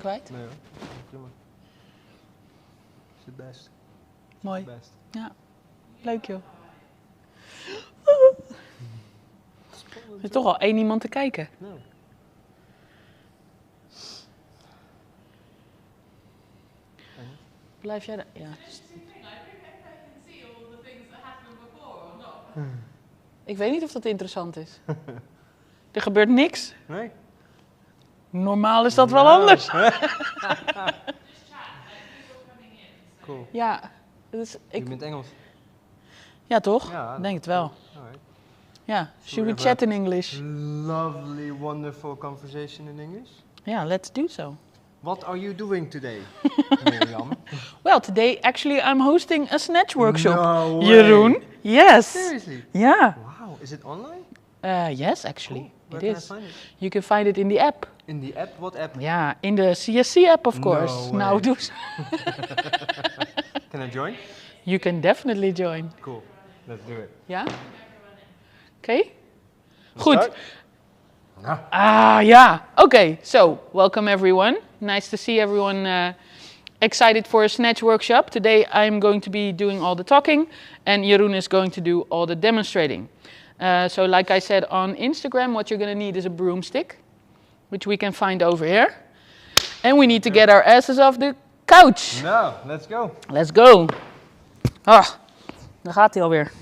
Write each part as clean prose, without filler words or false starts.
weer kwijt? Nee hoor, prima. Is het best. Mooi. Best. Ja, leuk joh. Er is toch al 1 iemand te kijken. Ja. Blijf jij daar? Ja. Ik weet niet of dat interessant is. Er gebeurt niks. Nee? Normaal is dat wel anders. Cool. Ja, dus Je bent Engels? Ja, toch? Ja, Denk het wel. Alright. Ja, should we chat in English? Lovely, wonderful conversation in English. Yeah, let's do so. What are you doing today, Mirjam? Well, today actually I'm hosting a Snatch Workshop. No way. Jeroen? Yes. Seriously? Yeah. Wow, is it online? Yes, actually, Cool. Where it can is. I find it? You can find it in the app. In the app? What app? Yeah, in the CSC app, of course. No Now way. do so. Can I join? You can definitely join. Cool. Let's do it. Ja? Oké. Let's Goed. start? No. Yeah. Okay, so welcome everyone. Nice to see everyone excited for a Snatch Workshop. Today I'm going to be doing all the talking and Jeroen is going to do all the demonstrating. So like I said on Instagram, what you're going to need is a broomstick, which we can find over here. And we need to get our asses off the couch. No, let's go. Let's go. Ah, daar gaat hij alweer.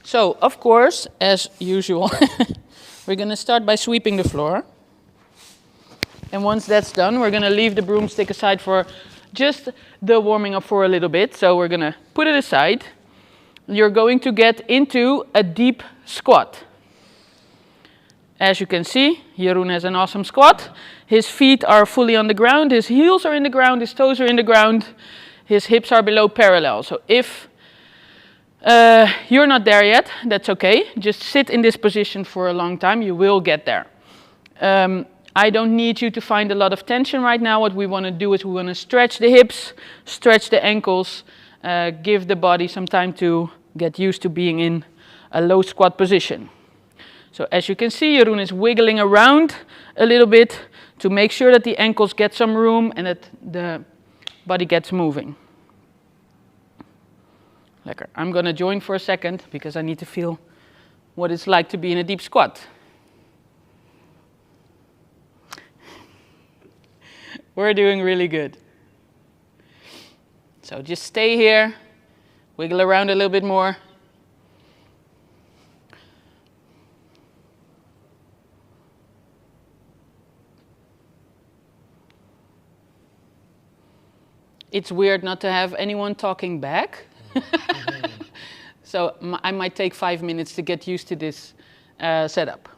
So, of course, as usual, we're going to start by sweeping the floor. And once that's done, we're going to leave the broomstick aside for just the warming up for a little bit. So we're going to put it aside. You're going to get into a deep squat. As you can see, Jeroen has an awesome squat. His feet are fully on the ground, his heels are in the ground, his toes are in the ground, his hips are below parallel. So if you're not there yet, that's okay. Just sit in this position for a long time, you will get there. I don't need you to find a lot of tension right now. What we want to do is we want to stretch the hips, stretch the ankles, give the body some time to get used to being in a low squat position. So as you can see, Jeroen is wiggling around a little bit to make sure that the ankles get some room and that the body gets moving. Lekker. I'm going to join for a second because I need to feel what it's like to be in a deep squat. We're doing really good. So just stay here, wiggle around a little bit more. It's weird not to have anyone talking back. So I might take 5 minutes to get used to this setup.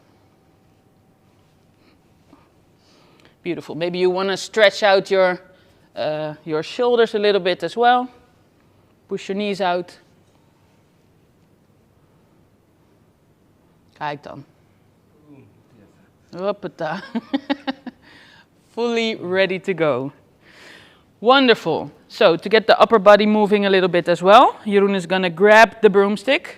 Beautiful. Maybe you want to stretch out your shoulders a little bit as well. Push your knees out. Kijk dan. Hoppata. Fully ready to go. Wonderful. So to get the upper body moving a little bit as well, Jeroen is going to grab the broomstick.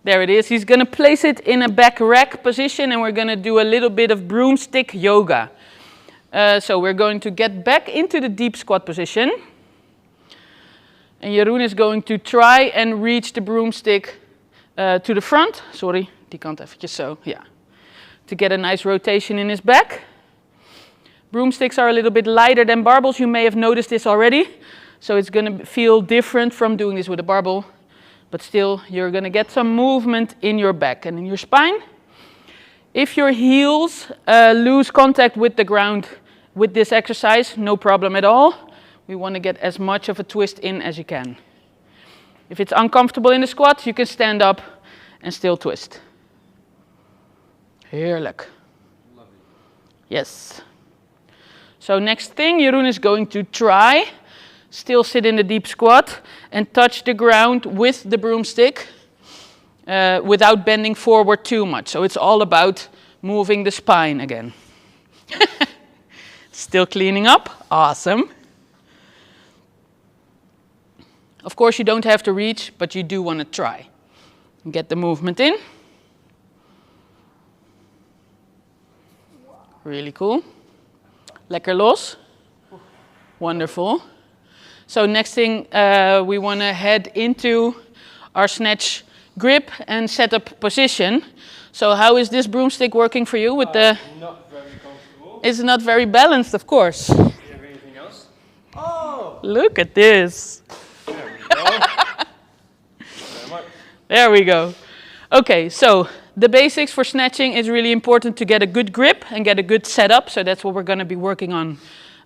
There it is. He's going to place it in a back rack position and we're going to do a little bit of broomstick yoga. So we're going to get back into the deep squat position. And Jeroen is going to try and reach the broomstick to the front. Sorry, die kant eventjes zo. Yeah. To get a nice rotation in his back. Broomsticks are a little bit lighter than barbells. You may have noticed this already. So it's going to feel different from doing this with a barbell. But still, you're going to get some movement in your back and in your spine. If your heels lose contact with the ground with this exercise, no problem at all. We want to get as much of a twist in as you can. If it's uncomfortable in the squat, you can stand up and still twist. Heerlijk. Yes. So next thing, Jeroen is going to try, still sit in the deep squat and touch the ground with the broomstick without bending forward too much. So it's all about moving the spine again. Still cleaning up. Awesome. Of course, you don't have to reach, but you do want to try. Get the movement in. Really cool. Lekker los. Wonderful. So next thing, we want to head into our snatch grip and setup position. So how is this broomstick working for you with the... Not very comfortable. It's not very balanced, of course. Do you have anything else? Oh! Look at this. There we go. Very much. There we go. Okay, so the basics for snatching is really important to get a good grip and get a good setup. So that's what we're going to be working on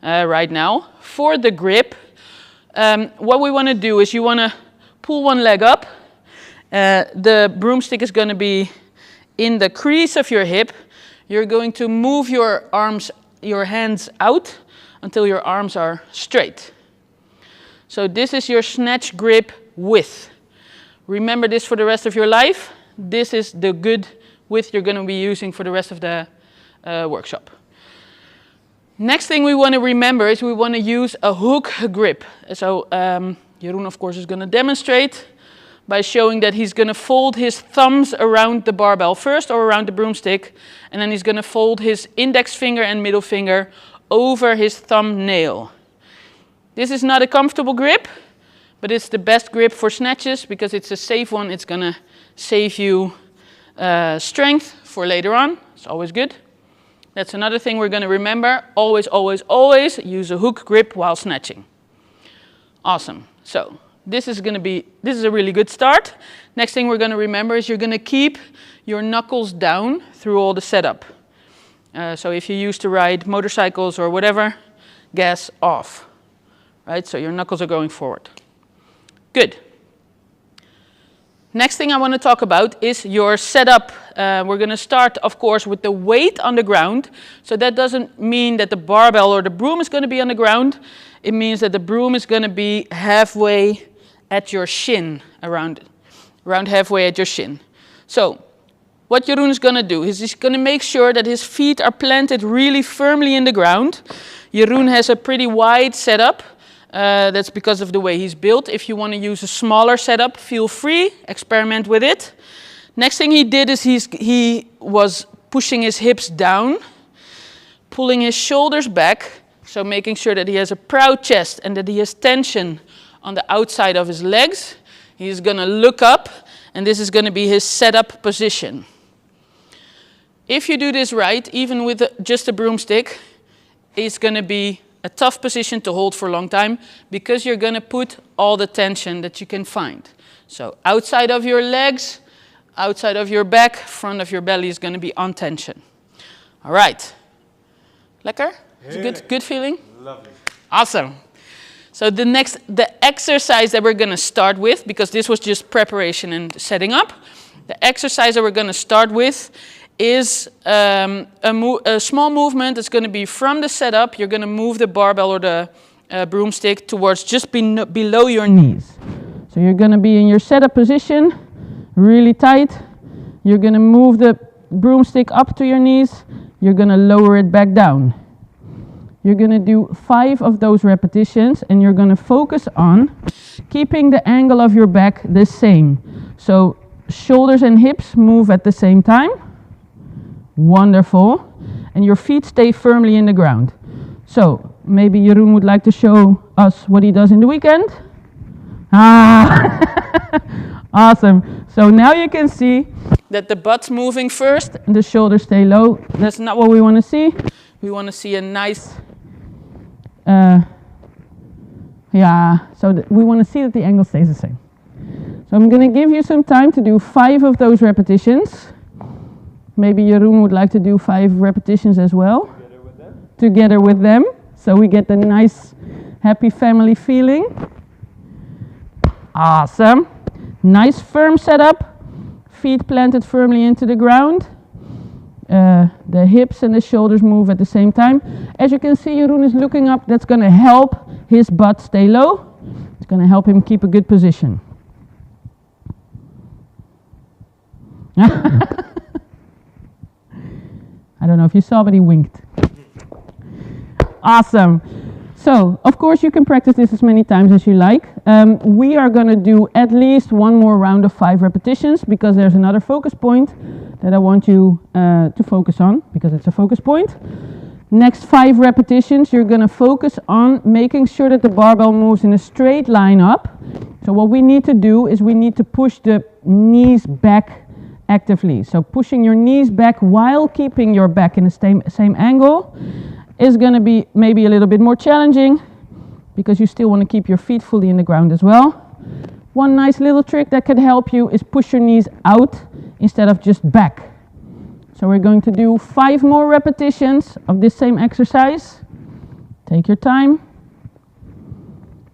right now. For the grip, what we want to do is you want to pull one leg up. The broomstick is going to be in the crease of your hip. You're going to move your arms, your hands out until your arms are straight. So this is your snatch grip width. Remember this for the rest of your life. This is the good width you're going to be using for the rest of the workshop. Next thing we want to remember is we want to use a hook grip. So Jeroen, of course, is going to demonstrate by showing that he's going to fold his thumbs around the barbell first or around the broomstick, and then he's going to fold his index finger and middle finger over his thumbnail. This is not a comfortable grip, but it's the best grip for snatches because it's a safe one. It's going to save you strength for later on. It's always good. That's another thing we're going to remember. Always, always, always use a hook grip while snatching. Awesome. So this is a really good start. Next thing we're going to remember is you're going to keep your knuckles down through all the setup. So if you used to ride motorcycles or whatever, gas off. Right? So your knuckles are going forward. Good. Next thing I want to talk about is your setup. We're going to start, of course, with the weight on the ground. So that doesn't mean that the barbell or the broom is going to be on the ground. It means that the broom is going to be halfway at your shin, around halfway at your shin. So what Jeroen is going to do is he's going to make sure that his feet are planted really firmly in the ground. Jeroen has a pretty wide setup. That's because of the way he's built. If you want to use a smaller setup, feel free, experiment with it. Next thing he did is he was pushing his hips down, pulling his shoulders back, so making sure that he has a proud chest and that he has tension on the outside of his legs. He's going to look up, and this is going to be his setup position. If you do this right, even with just a broomstick, it's going to be a tough position to hold for a long time because you're going to put all the tension that you can find. So outside of your legs, outside of your back, front of your belly is going to be on tension. All right. Lekker? It's a good feeling? Lovely. Awesome. So the exercise that we're going to start with, because this was just preparation and setting up, the exercise that we're going to start with is a small movement that's going to be from the setup. You're going to move the barbell or the broomstick towards just below your knees. So you're going to be in your setup position, really tight. You're going to move the broomstick up to your knees. You're going to lower it back down. You're going to do 5 of those repetitions, and you're going to focus on keeping the angle of your back the same. So shoulders and hips move at the same time. Wonderful. And your feet stay firmly in the ground. So maybe Jeroen would like to show us what he does in the weekend. Awesome. So now you can see that the butt's moving first and the shoulders stay low. That's not what we want to see. We want to see a nice, we want to see that the angle stays the same. So I'm going to give you some time to do 5 of those repetitions. Maybe Jeroen would like to do 5 repetitions as well. Together with them. So we get the nice, happy family feeling. Awesome. Nice firm setup. Feet planted firmly into the ground. The hips and the shoulders move at the same time. As you can see, Jeroen is looking up. That's going to help his butt stay low. It's going to help him keep a good position. I don't know if you saw, but he winked. Awesome. So, of course, you can practice this as many times as you like. We are going to do at least one more round of 5 repetitions because there's another focus point. that I want you to focus on, because it's a focus point. Next 5 repetitions, you're going to focus on making sure that the barbell moves in a straight line up. So what we need to do is we need to push the knees back actively. So pushing your knees back while keeping your back in the same angle is going to be maybe a little bit more challenging, because you still want to keep your feet fully in the ground as well. One nice little trick that can help you is push your knees out instead of just back. So we're going to do 5 more repetitions of this same exercise. Take your time.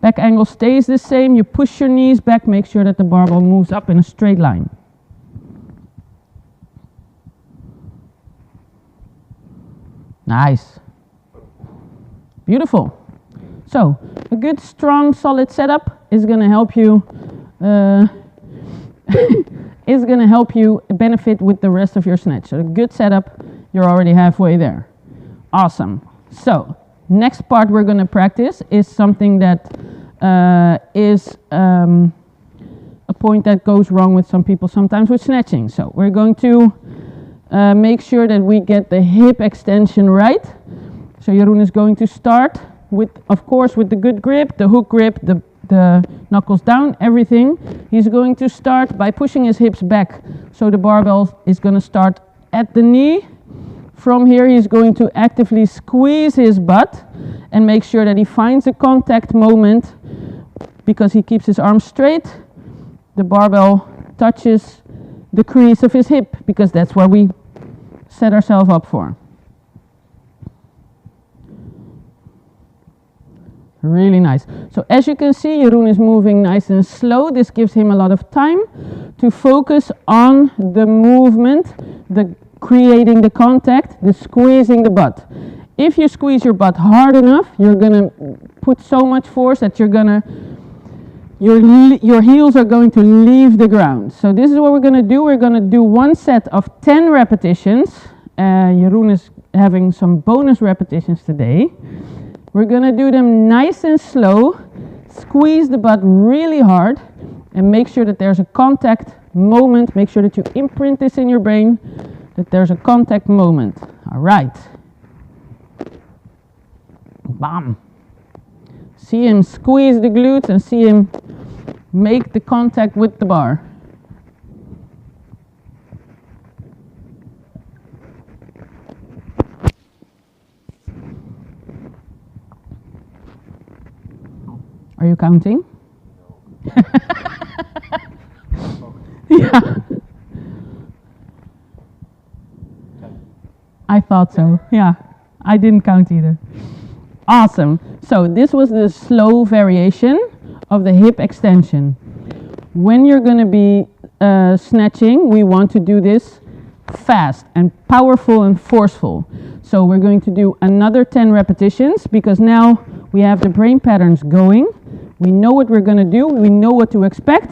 Back angle stays the same. You push your knees back, make sure that the barbell moves up in a straight line. Nice. Beautiful. So a good, strong, solid setup is going to help you benefit with the rest of your snatch. So a good setup, you're already halfway there. Awesome. So next part we're going to practice is something that is a point that goes wrong with some people sometimes with snatching. So we're going to make sure that we get the hip extension right. So Jeroen is going to start with, of course, with the good grip, the hook grip, the knuckles down, everything. He's going to start by pushing his hips back. So the barbell is going to start at the knee. From here, he's going to actively squeeze his butt and make sure that he finds a contact moment, because he keeps his arms straight. The barbell touches the crease of his hip, because that's where we set ourselves up for. Really nice. So as you can see, Jeroen is moving nice and slow. This gives him a lot of time to focus on the movement, the creating the contact, the squeezing the butt. If you squeeze your butt hard enough, you're going to put so much force that your heels are going to leave the ground. So this is what we're going to do. We're going to do one set of 10 repetitions. Jeroen is having some bonus repetitions today. We're going to do them nice and slow, squeeze the butt really hard, and make sure that there's a contact moment. Make sure that you imprint this in your brain, that there's a contact moment. All right. Bam. See him squeeze the glutes and see him make the contact with the bar. Are you counting? Yeah. I thought so. Yeah. I didn't count either. Awesome. So this was the slow variation of the hip extension. When you're going to be snatching, we want to do this fast and powerful and forceful. So we're going to do another 10 repetitions, because now we have the brain patterns going. We know what we're going to do. We know what to expect.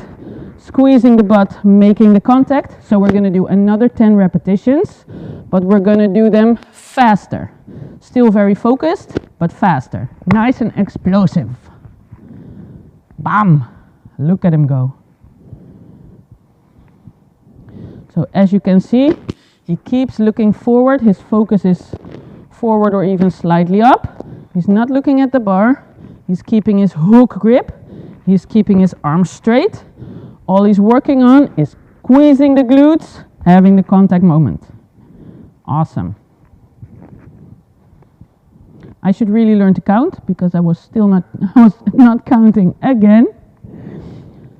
Squeezing the butt, making the contact. So we're going to do another 10 repetitions, but we're going to do them faster. Still very focused, but faster. Nice and explosive. Bam! Look at him go. So as you can see, he keeps looking forward. His focus is forward or even slightly up. He's not looking at the bar. He's keeping his hook grip. He's keeping his arms straight. All he's working on is squeezing the glutes, having the contact moment. Awesome. I should really learn to count, because I was not counting again.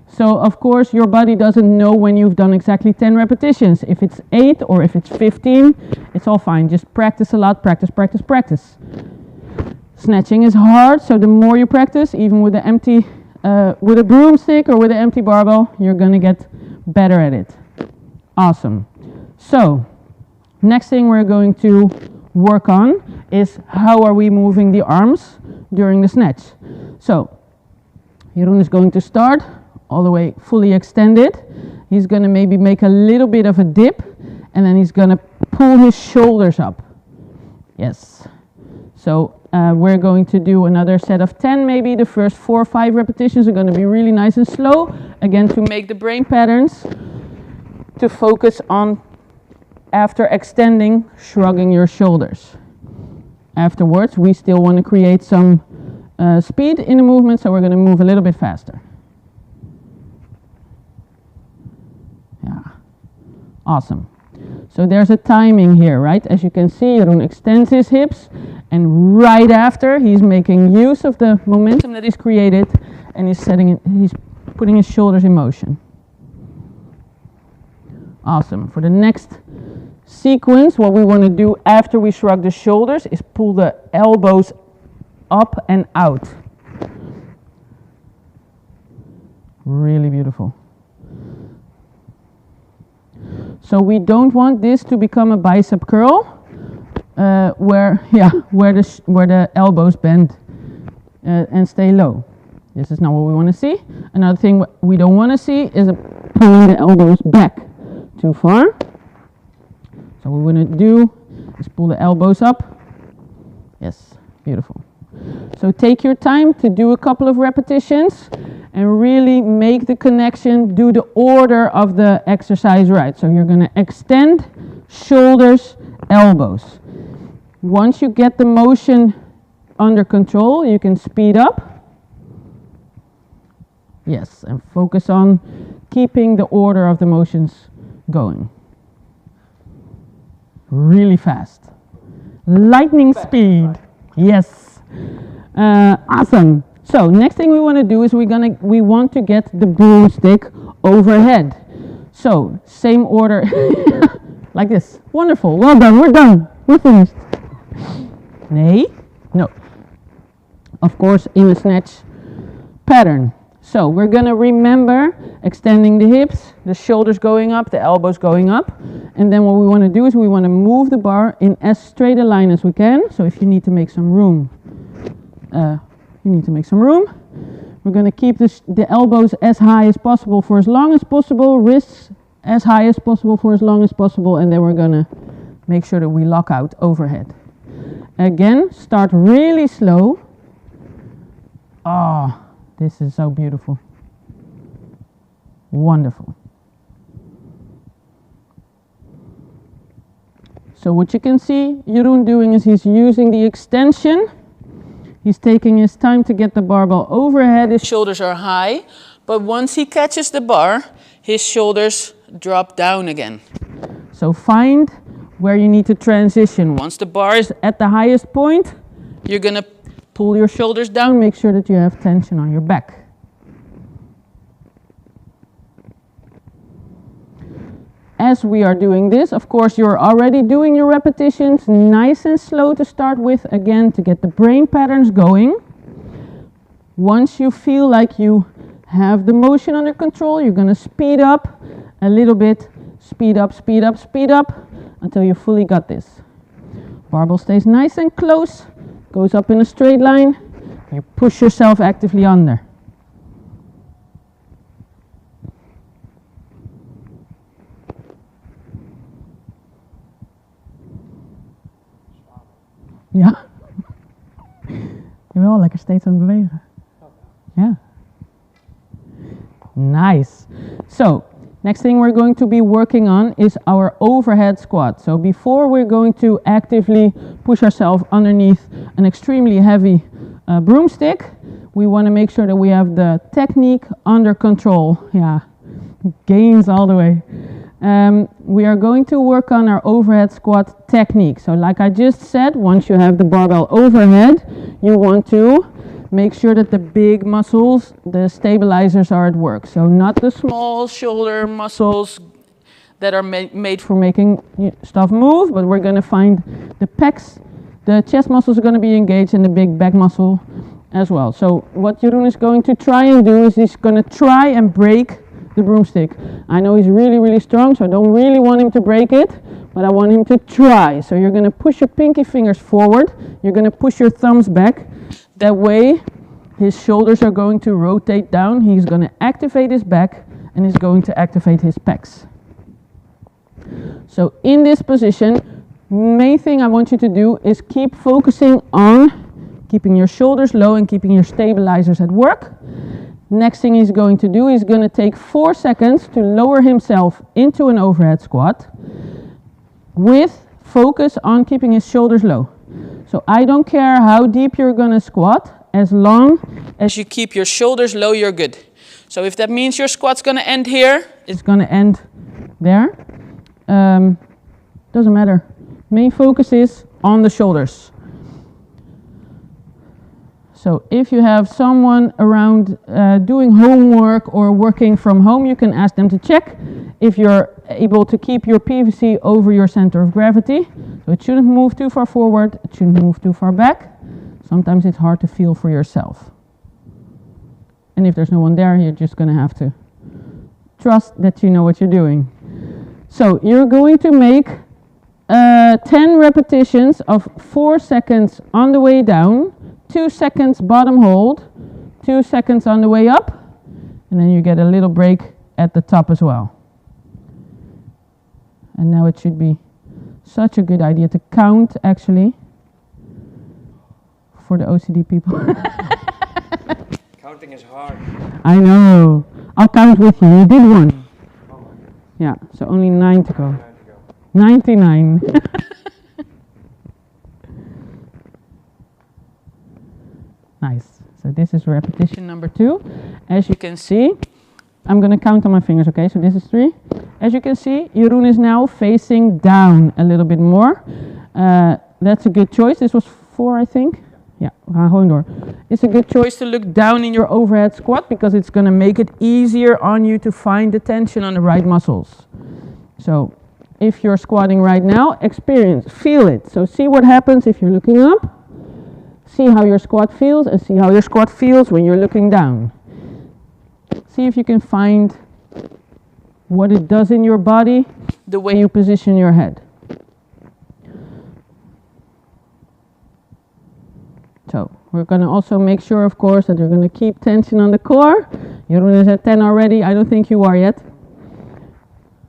So of course your body doesn't know when you've done exactly 10 repetitions. If it's 8 or if it's 15, it's all fine. Just practice a lot, practice, practice, practice. Snatching is hard, so the more you practice, even with with a broomstick or with an empty barbell, you're going to get better at it. Awesome. So next thing we're going to work on is how are we moving the arms during the snatch. So Jeroen is going to start all the way fully extended. He's going to maybe make a little bit of a dip, and then he's going to pull his shoulders up. Yes. So we're going to do another set of 10 maybe. The first 4 or 5 repetitions are going to be really nice and slow. Again, to make the brain patterns, to focus on after extending, shrugging your shoulders. Afterwards, we still want to create some speed in the movement, so we're going to move a little bit faster. Yeah, awesome. So there's a timing here, right? As you can see, Jeroen extends his hips, and right after, he's making use of the momentum that he's created, and he's putting his shoulders in motion. Awesome. For the next sequence, what we want to do after we shrug the shoulders is pull the elbows up and out. Really beautiful. So we don't want this to become a bicep curl, where the elbows bend and stay low. This is not what we want to see. Another thing we don't want to see is pulling the elbows back too far. So what we're going to do is pull the elbows up. Yes, beautiful. So take your time to do a couple of repetitions and really make the connection, do the order of the exercise right. So you're going to extend, shoulders, elbows. Once you get the motion under control, you can speed up. Yes, and focus on keeping the order of the motions going. Really fast. Lightning speed. Yes. Awesome. So next thing we want to do is we want to get the broomstick overhead. So same order like this. Wonderful. Well done. We're done. We're finished. Nee? No. Of course, in a snatch pattern. So we're going to remember extending the hips, the shoulders going up, the elbows going up. And then what we want to do is we want to move the bar in as straight a line as we can. So if you need to make some room, We're going to keep the elbows as high as possible for as long as possible, wrists as high as possible for as long as possible, and then we're going to make sure that we lock out overhead. Again, start really slow. Oh, this is so beautiful. Wonderful. So what you can see Jeroen doing is he's using the extension. He's taking his time to get the barbell overhead. His shoulders are high, but once he catches the bar, his shoulders drop down again. So find where you need to transition. Once the bar is at the highest point, you're going to pull your shoulders down, make sure that you have tension on your back. As we are doing this, of course, you're already doing your repetitions nice and slow to start with, again, to get the brain patterns going. Once you feel like you have the motion under control, you're going to speed up a little bit, speed up, speed up, speed up, until you fully got this. Barbell stays nice and close, goes up in a straight line, you push yourself actively under. Ja. Jawel, lekker steeds aan het bewegen. Ja. Nice. So, next thing we're going to be working on is our overhead squat. So before we're going to actively push ourselves underneath an extremely heavy broomstick, we want to make sure that we have the technique under control. Yeah, gains all the way. We are going to work on our overhead squat technique. So like I just said, once you have the barbell overhead, you want to make sure that the big muscles, the stabilizers, are at work. So not the small shoulder muscles that are made for making stuff move, but we're going to find the pecs, the chest muscles are going to be engaged, and the big back muscle as well. So what Jeroen is going to try and do is he's going to try and break the broomstick. I know he's really, really strong, so I don't really want him to break it, but I want him to try. So you're going to push your pinky fingers forward, you're going to push your thumbs back. That way his shoulders are going to rotate down, he's going to activate his back, and he's going to activate his pecs. So in this position, main thing I want you to do is keep focusing on keeping your shoulders low and keeping your stabilizers at work. Next thing he's going to do, he's going to take 4 seconds to lower himself into an overhead squat. with focus on keeping his shoulders low. So I don't care how deep you're going to squat, as long as you keep your shoulders low, you're good. So if that means your squat's going to end here, it's going to end there. Doesn't matter. Main focus is on the shoulders. So if you have someone around doing homework or working from home, you can ask them to check if you're able to keep your PVC over your center of gravity. So it shouldn't move too far forward, it shouldn't move too far back. Sometimes it's hard to feel for yourself. And if there's no one there, you're just going to have to trust that you know what you're doing. So you're going to make 10 repetitions of 4 seconds on the way down, 2 seconds bottom hold, 2 seconds on the way up, and then you get a little break at the top as well. And now it should be such a good idea to count, actually, for the OCD people. Counting is hard. I know. I'll count with you. You did one. Yeah, so only 9 to go. 99. Nice. So this is repetition number 2. As you can see, I'm going to count on my fingers, okay? So this is 3. As you can see, Jeroen is now facing down a little bit more. That's a good choice. This was 4, I think. Yeah, gewoon door. It's a good choice to look down in your overhead squat because it's going to make it easier on you to find the tension on the right muscles. So if you're squatting right now, feel it. So see what happens if you're looking up. See how your squat feels and see how your squat feels when you're looking down. See if you can find what it does in your body, the way you position your head. So we're going to also make sure, of course, that you're going to keep tension on the core. Jeroen is at 10 already. I don't think you are yet.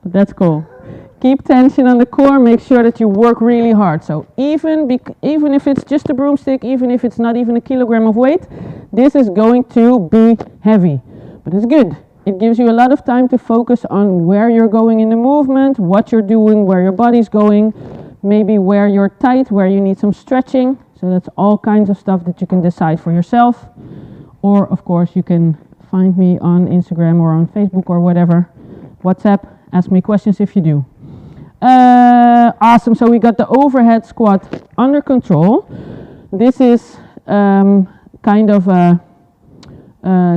But that's cool. Keep tension on the core, make sure that you work really hard. So even if it's just a broomstick, even if it's not even a kilogram of weight, this is going to be heavy. But it's good. It gives you a lot of time to focus on where you're going in the movement, what you're doing, where your body's going, maybe where you're tight, where you need some stretching. So that's all kinds of stuff that you can decide for yourself. Or, of course, you can find me on Instagram or on Facebook or whatever. WhatsApp, ask me questions if you do. Awesome, so we got the overhead squat under control. This is kind of a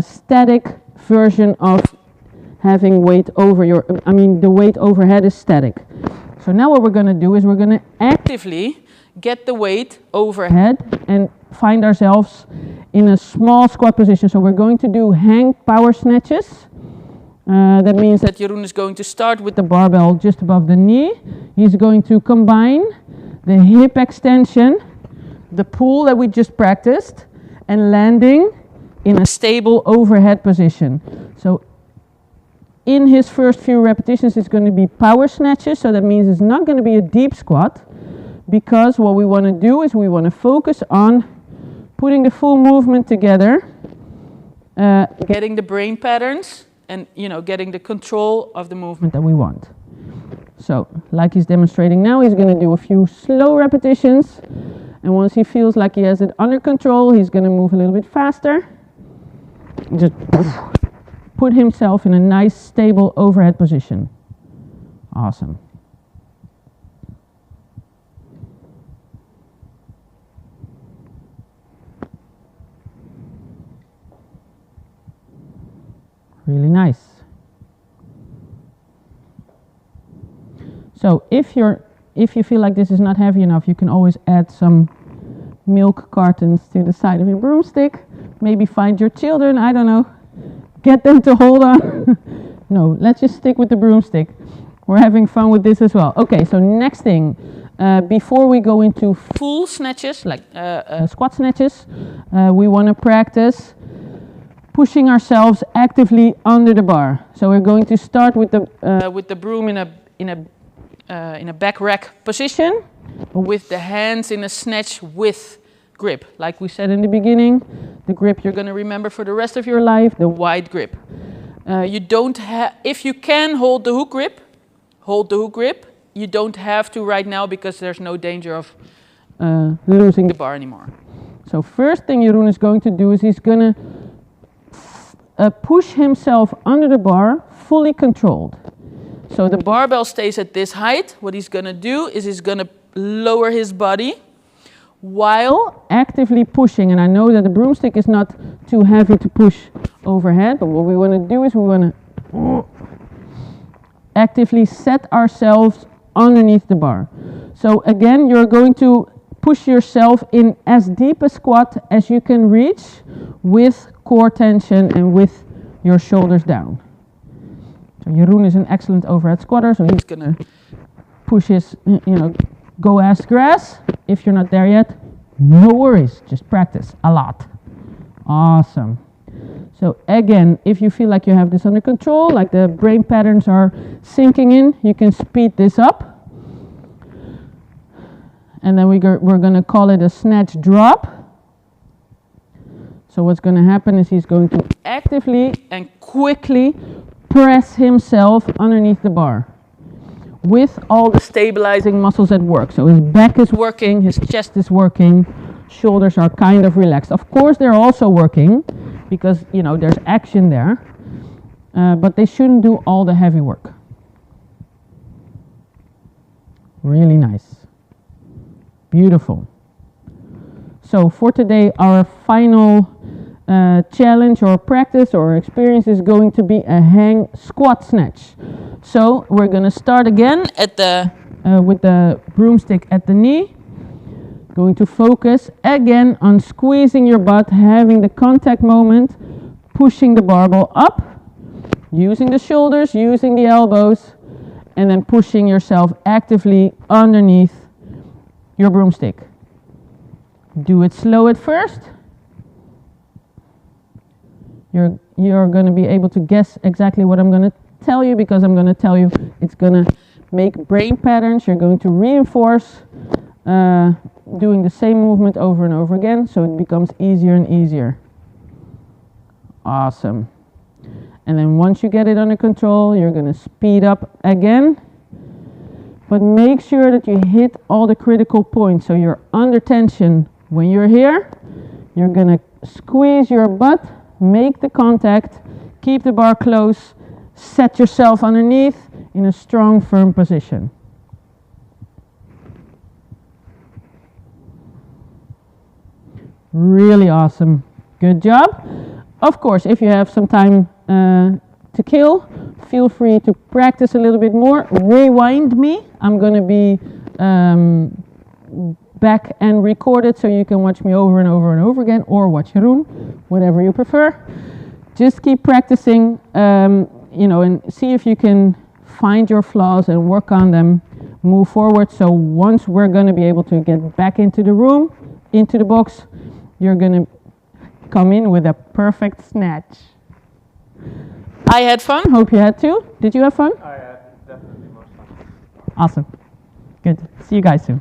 static version of having weight over the weight overhead is static. So now what we're going to do is we're going to actively get the weight overhead and find ourselves in a small squat position. So we're going to do hang power snatches. That means that Jeroen is going to start with the barbell just above the knee. He's going to combine the hip extension, the pull that we just practiced, and landing in a stable overhead position. So in his first few repetitions, it's going to be power snatches. So that means it's not going to be a deep squat, because what we want to do is we want to focus on putting the full movement together, getting the brain patterns, and getting the control of the movement that we want. So like he's demonstrating now, he's going to do a few slow repetitions, and once he feels like he has it under control, he's going to move a little bit faster. Just put himself in a nice stable overhead position. Awesome. Really nice. So if you feel like this is not heavy enough, you can always add some milk cartons to the side of your broomstick. Maybe find your children, I don't know, get them to hold on. No, let's just stick with the broomstick. We're having fun with this as well. Okay, so next thing, before we go into full snatches, like squat snatches, we want to practice pushing ourselves actively under the bar. So we're going to start with the broom in a back rack position, with the hands in a snatch with grip. Like we said in the beginning, the grip you're going to remember for the rest of your life, the wide grip. You don't have, if you can hold the hook grip, hold the hook grip. you don't have to right now because there's no danger of losing the bar anymore. So first thing Jeroen is going to do is he's going to push himself under the bar, fully controlled. So the barbell stays at this height. What he's going to do is he's going to lower his body while actively pushing. And I know that the broomstick is not too heavy to push overhead, but what we want to do is we want to actively set ourselves underneath the bar. So again, you're going to push yourself in as deep a squat as you can reach with core tension and with your shoulders down. So Jeroen is an excellent overhead squatter, so he's gonna push his, go ass grass. If you're not there yet, no worries, just practice a lot. Awesome. So again, if you feel like you have this under control, like the brain patterns are sinking in, you can speed this up. And then we're going to call it a snatch drop. So what's going to happen is he's going to actively and quickly press himself underneath the bar with all the stabilizing muscles at work. So his back is working, his chest is working, shoulders are kind of relaxed. Of course, they're also working because, there's action there, but they shouldn't do all the heavy work. Really nice. Beautiful. So for today, our final challenge or practice or experience is going to be a hang squat snatch. So we're going to start again at the with the broomstick at the knee. Going to focus again on squeezing your butt, having the contact moment, pushing the barbell up, using the shoulders, using the elbows, and then pushing yourself actively underneath your broomstick. Do it slow at first. You're going to be able to guess exactly what I'm going to tell you because I'm going to tell you it's going to make brain patterns. You're going to reinforce doing the same movement over and over again, so it becomes easier and easier. Awesome. And then once you get it under control, you're going to speed up again. But make sure that you hit all the critical points. So you're under tension when you're here. You're going to squeeze your butt, make the contact, keep the bar close, set yourself underneath in a strong, firm position. Really awesome. Good job. Of course, if you have some time to kill, feel free to practice a little bit more. Rewind me. I'm going to be back and record it so you can watch me over and over and over again, or watch Jeroen, whatever you prefer. Just keep practicing, and see if you can find your flaws and work on them. Move forward. So once we're going to be able to get back into the room, into the box, you're going to come in with a perfect snatch. I had fun. Hope you had too. Did you have fun? I had definitely most fun. Awesome. Good. See you guys soon.